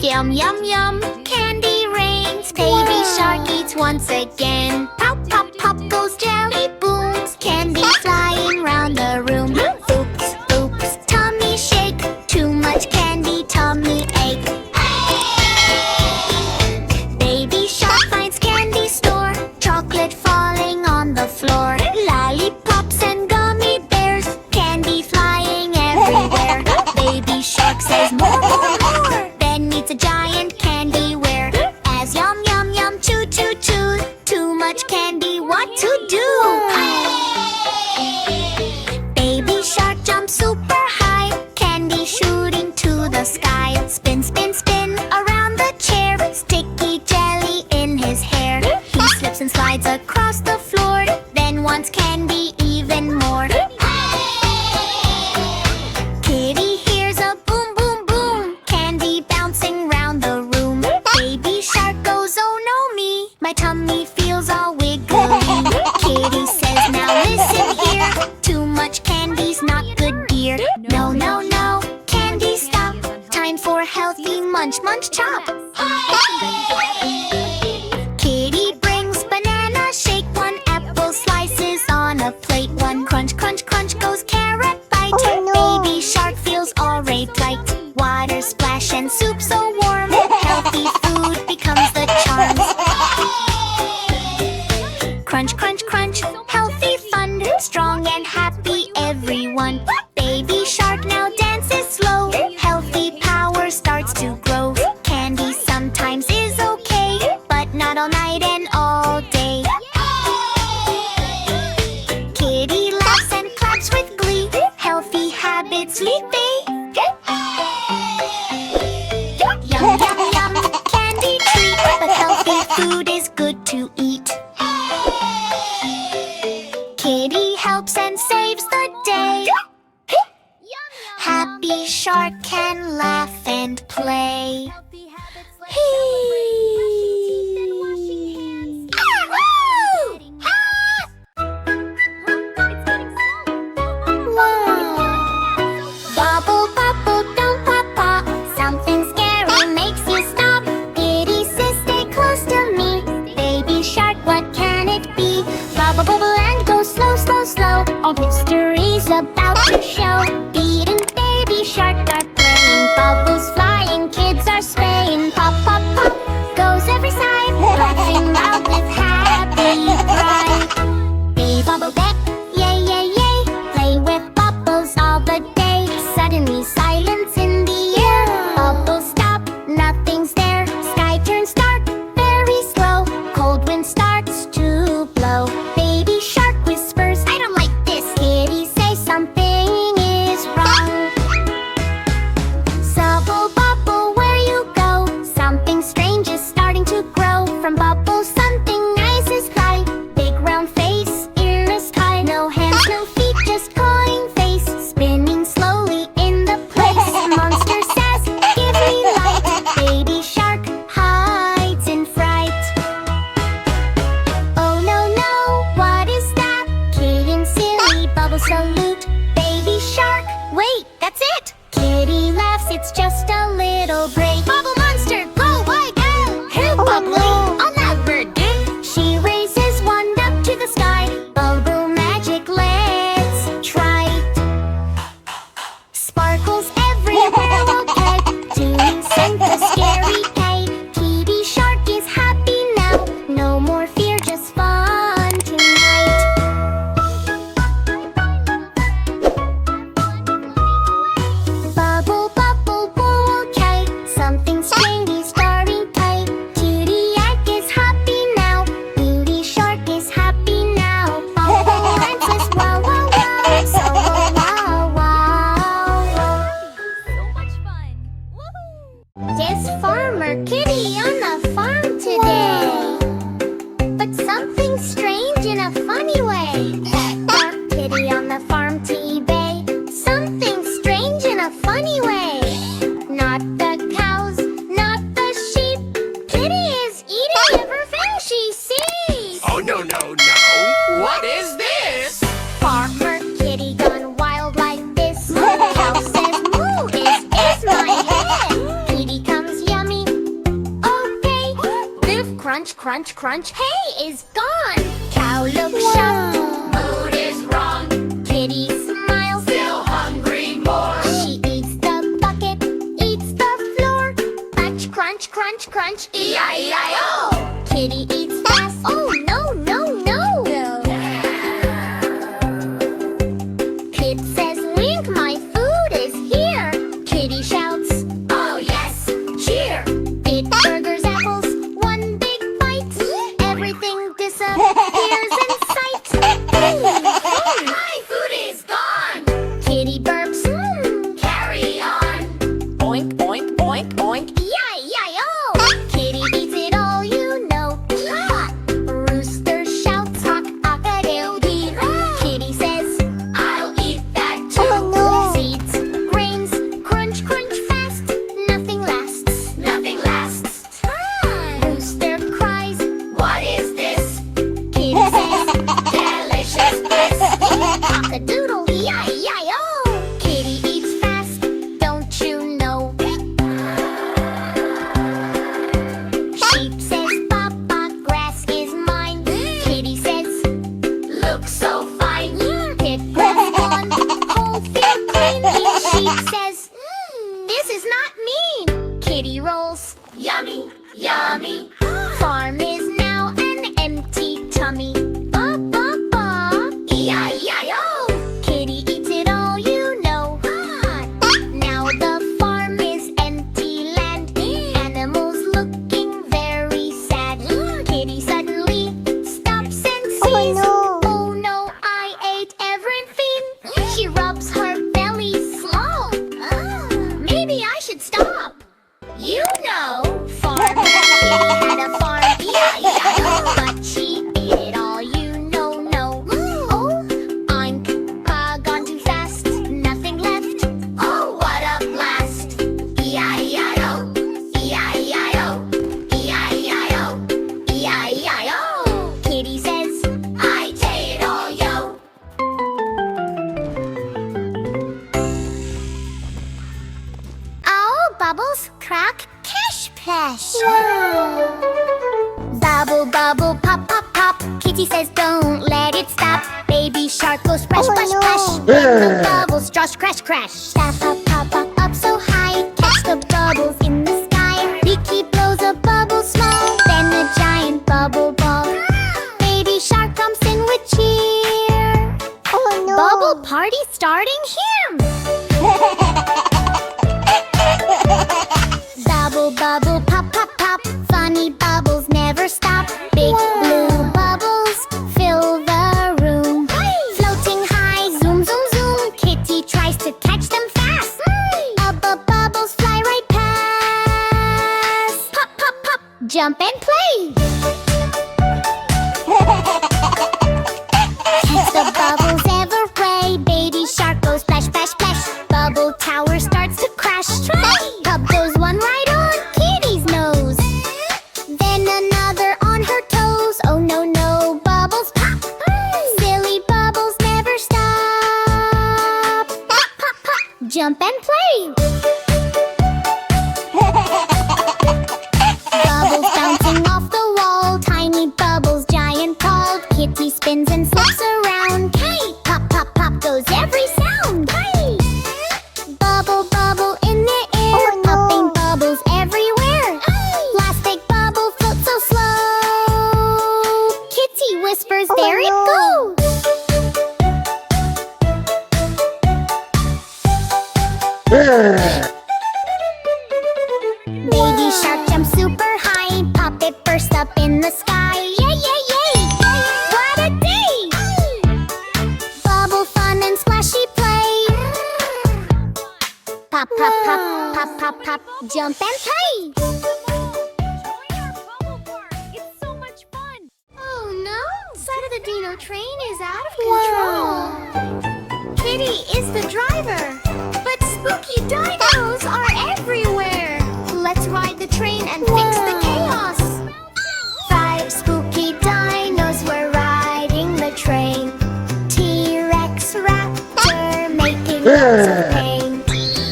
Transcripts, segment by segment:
Yum, yum, yum, candy rains. Baby shark eats once again. Pop, pop, pop goes jelly booms. Candy flying round the room. Oops, oops, tummy shake. Too much candy, tummy ache. Baby shark finds candy store. Chocolate falling on the floor. Lollipops and gummy bears. Candy flying everywhere. Baby shark says more, more, more. Then eats a giant candy where as yum, yum, yum, chew, chew, chew. Too much candy, what to do? Baby shark jumps super high. Candy shooting to the sky. Spin, spin, spin around the chair. Sticky jelly in his hair. He slips and slides across the floor. Then wants candy even more. Kitty hears a boom, boom, boom. Candy bouncing round the room. Baby shark goes, oh no me. My tummy feels all wiggly. Kitty says, now listen here. Too much candy's not good, dear. No, no, no, candy stop. Time for healthy munch, munch, chop. Kitty brings banana shake. One apple slices on a plate. One crunch, crunch, crunch goes carrot bite. Baby shark feels all right. Water splash and soup so warm. Healthy food becomes the charm. Crunch, crunch, crunch, healthy fun. Strong and happy everyone. Baby shark now dances slow. Healthy power starts to grow. Candy sometimes is okay, but not all night and all day. Kitty laughs and claps with glee. Healthy habits lead me. Yum, yum, yum, candy treat. But healthy food is good to eat. Kitty helps and saves the day. Happy shark can laugh and play. Bubble, bubble, don't pop, pop. Something scary makes you stop. Kitty says, stay close to me. Baby shark, what can it be? Bubble, bubble, and go slow, slow, slow. All history's about to show. Pete and baby shark are playing. Bubbles flying, kids are spraying. Pop, pop, pop, goes every side. Laughing loud with happy pride. Be bubble back, yay, yay, yay. Play with bubbles all the day. Suddenly silence in the air. Bubbles stop, nothing's there. Sky turns dark, very slow. Cold wind starts to blow. Baby shark whispers, I don't like this. Kitty says something is wrong. Subble, bubble, where you go? Something strange is starting to grow. From bubbles, something nice is fly. Big round face in the sky. No hands, no feet, just cawing face. Spinning slowly in the place. Monster says, give me light. Baby shark hides in fright. Oh no, no, what is that? Kitty and silly bubble salute. Baby shark, wait, that's it. Kitty laughs, it's just a little break. Bubble monster, go away, go. Help, bubbly, I'll never do. She raises one up to the sky. Bubble magic, let's try. Sparkles everywhere will get to send the scary kite. Kitty shark is happy now. No more fear, just fun tonight. Bubble, bubble, bubble kite. Something strange is starting tight. Kitty egg is happy now. Beauty shark is happy now. Bubble and says wow, wow, wow. So wow, wow, wow. So much fun! Woohoo! There's Farmer Kitty on the farm today. But something strange in a funny way. Dark Kitty on the farm to eBay. Something strange in a funny way. Not the cows, not the sheep. Kitty is eating everything she sees. Oh, no, no, no. What is this? Farmer Kitty gone wild like this. Cow says moo is my head. Kitty comes yummy crunch, crunch, crunch. Hay is gone. Cow looks shocked. Mood is wrong. Kitty smiles. Still hungry more. She eats the bucket, eats the floor. Crunch, crunch, crunch, crunch. E-I-E-I-O. Kitty eats fast. Oh no, no, no. Pip says, Wink, my food is here. Kitty shouts, Oh yes, cheer. Big burgers, apples, one big bite. Everything disappears in sight. My food is gone. Kitty burps, Carry on. Oink, oink, oink, oink. E-I-E-I-O. Kitty eats it all, you know. Rooster shouts, Hock, hock-a-doodle-dee. Kitty says, I'll eat that too. Seeds, grains, crunch, crunch fast. Nothing lasts. Nothing lasts. Rooster cries. What is this? Kitty says, Delicious bliss. cock-a-doodle, E-I-E-I-O. Kitty eats fast, don't you know? Sheep says, Papa, grass is mine. Kitty says, Look so fine. Pip grabs one, whole field clean. Sheep says, this is not mean. Kitty rolls. Yummy, yummy. Farm is now an empty tummy. Ba ba ba. E-I-E-I-O. Kitty eats it all, you know. Now the farm is empty land. Animals looking very sad. Kitty suddenly stops and sees. Oh no, I ate everything. She rubs her belly slow. Maybe I should stop. You know, farm. Kitty had a farm. E-I-E-I-O. But she ate it all, you know, no. Oh, I'm gone too fast. Nothing left. Oh, what a blast. E-I-E-I-O. E-I-E-I-o. E-I-E-I-o. E-I-E-I-o. Kitty says, I take it all, yo. oh, bubbles, crack, cash, plash. Bubble, bubble, pop, pop, pop. Kitty says, don't let it stop. Baby shark goes splash, splash, splash. The bubbles just crash, crash. Stop, up, pop, up so high. Catch the bubbles in the sky. Beaky blows a bubble small, then a giant bubble ball. Baby shark comes in with cheer. Oh no! Bubble party starting here. Bubble, bubble, pop, pop, pop. Funny bubbles never stop. Big blue bubbles fill the room. Floating high, zoom, zoom, zoom. Kitty tries to catch them fast. Up, bubbles fly right past. Pop, pop, pop. Jump and play. Catch the bubbles every. Baby shark goes splash, splash, splash. Bubble tower starts to crash. Cup goes one right on Kitty's nose. Then another on her toes. Oh no, no, bubbles pop. Silly bubbles never stop. Pop, pop, pop. Jump and play. Bubbles bouncing off the wall. Tiny bubbles, giant called. Kitty spins and slips around. Hey, pop, pop, pop goes every sound. Hey. Bubble, bubble in the air. Popping bubbles everywhere. Last big bubble floats so slow. Kitty whispers, there it goes. Baby shark jumps super high. Pop it burst up in the sky. Yay, yay, yay! What a day! Bubble fun and splashy play. Pop, pop, pop, pop, pop, pop. Jump and play. Join our bubble park. It's so much fun. Oh no! Side of the Dino train is out of control. Kitty is the driver, but spooky dinos are everywhere. Let's ride the train and fix the chaos. 5 spooky dinos were riding the train. T-Rex, Raptor, making lots of pain.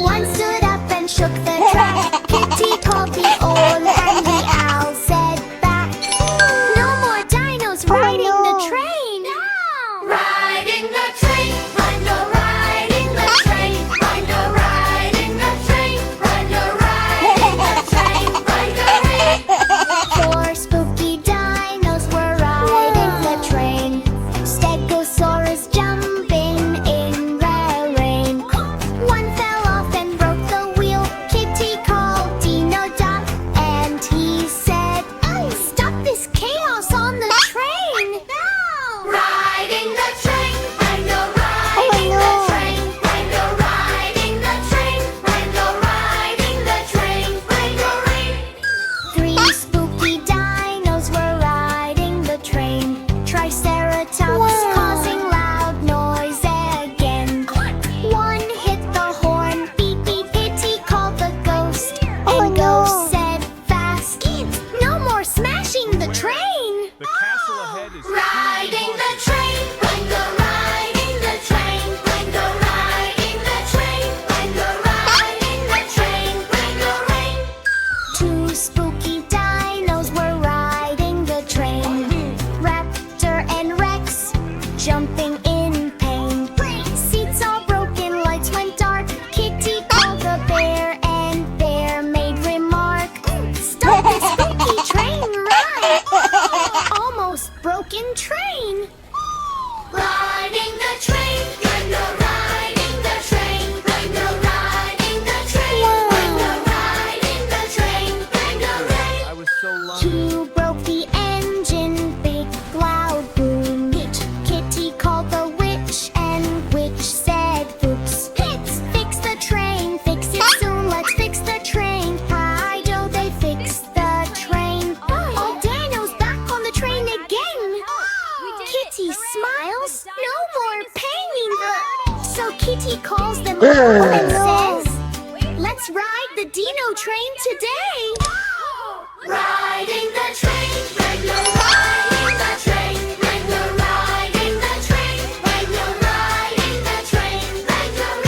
One stood up and shook the track. Kitty called the old and the owl said back. Princess, let's ride the Dino train today. Riding the train, regular riding the train, regular riding the train, regular riding the train, regular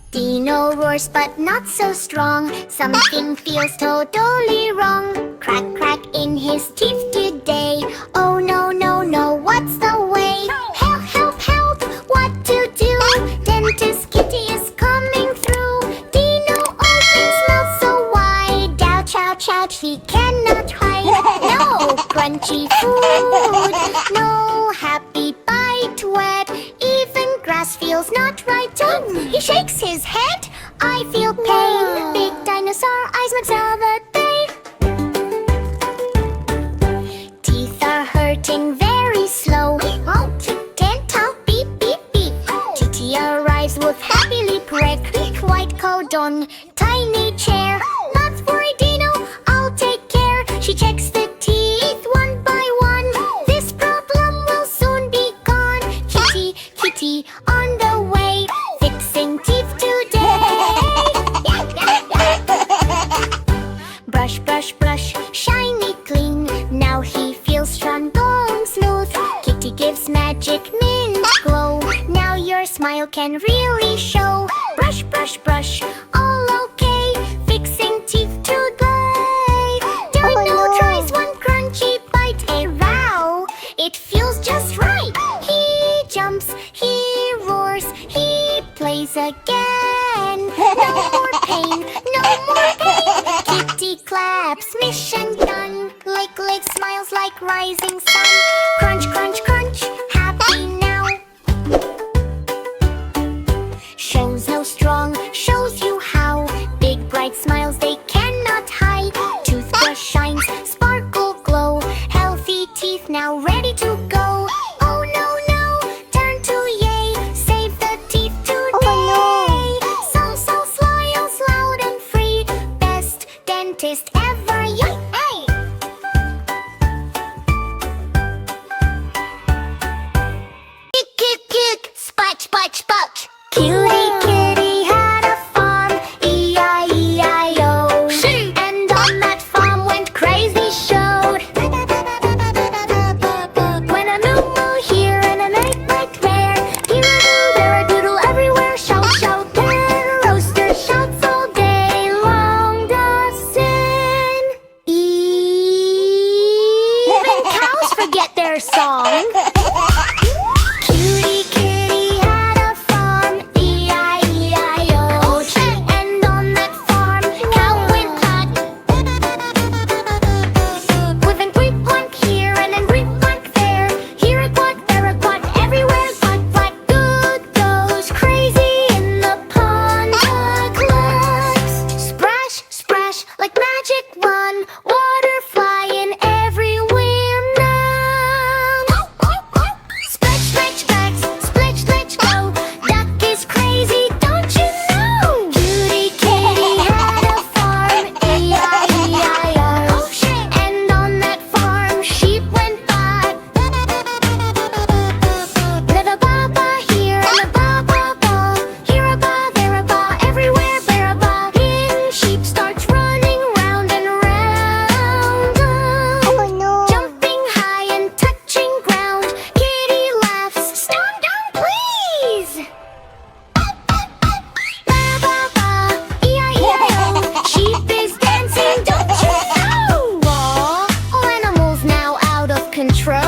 Dino roars but not so strong. Something feels totally wrong. Crack, crack in his teeth today. Oh no, no, no, what's the way? Help, help, help, what to do? Dentist Kitty is coming through. Dino opens mouth so wide. Ouch, ouch, ouch, he cannot hide. No crunchy food, no happy bite wet. Even grass feels not right. He shakes his head. I feel pain. Big dinosaur eyes might tell the day. Teeth are hurting very slow. Dental beep beep beep. Titi arrives with happy lip wreck. White coat on tiny chair. Not worry, Dino, I'll take care. She checks the teeth one by one. This problem will soon be gone. Kitty, Kitty, on the way. Fixing teeth today. Brush, brush, brush, shiny clean. Now he feels strong, going smooth. Kitty gives magic mint glow. Now your smile can really show. Brush, brush, brush, all okay. Fixing teeth today. Dino tries one crunchy bite. Hey, wow, it feels just right. He jumps, he roars, he plays again. No more pain, no more pain. Kitty claps, mission done. Lick, lick, smiles like rising sun. Crunch, crunch, crunch, happy now. Shows no strong, shows you how. Big bright smiles they cannot hide. Toothbrush shines, sparkle glow. Healthy teeth now ready to go. Oh no, no, turn to yay. Save the teeth today. So smiles loud and free. Best dentist ever, yay! Hey! Kick, kick, kick, spot, spot, spot. Cutie kitty had a farm, E-I-E-I-O. And on that farm went crazy showed. When a moo moo here and a night night there, here a doo, there a doodle everywhere. Shout, shout, then rooster shouts all day long. Doesn't even cows forget their song. Cutie kitty had a farm, E-I-E-I-O. And on that farm, cow went pot. With an creep plank here and a creep plank there. Here a quack, there a quack, everywhere quack, quack. Good goes crazy in the pond. The clocks splash, splash like magic wand. Water flying everywhere now. Splash, splash, splash, splash, splash, go. Duck is crazy, don't you know? Cutie kitty had a farm, E-I-E-I-O. And on that farm, sheep went by. Live a ba-ba here and a ba-ba-ba. Here a ba, there a ba, everywhere bear a ba. In sheep starts running round and round. Jumping high and touching ground. Kitty laughs, stand down please. Ba-ba-ba, E-I-E-I-O. Sheep is dancing, don't you know? Aw, all animals now out of control.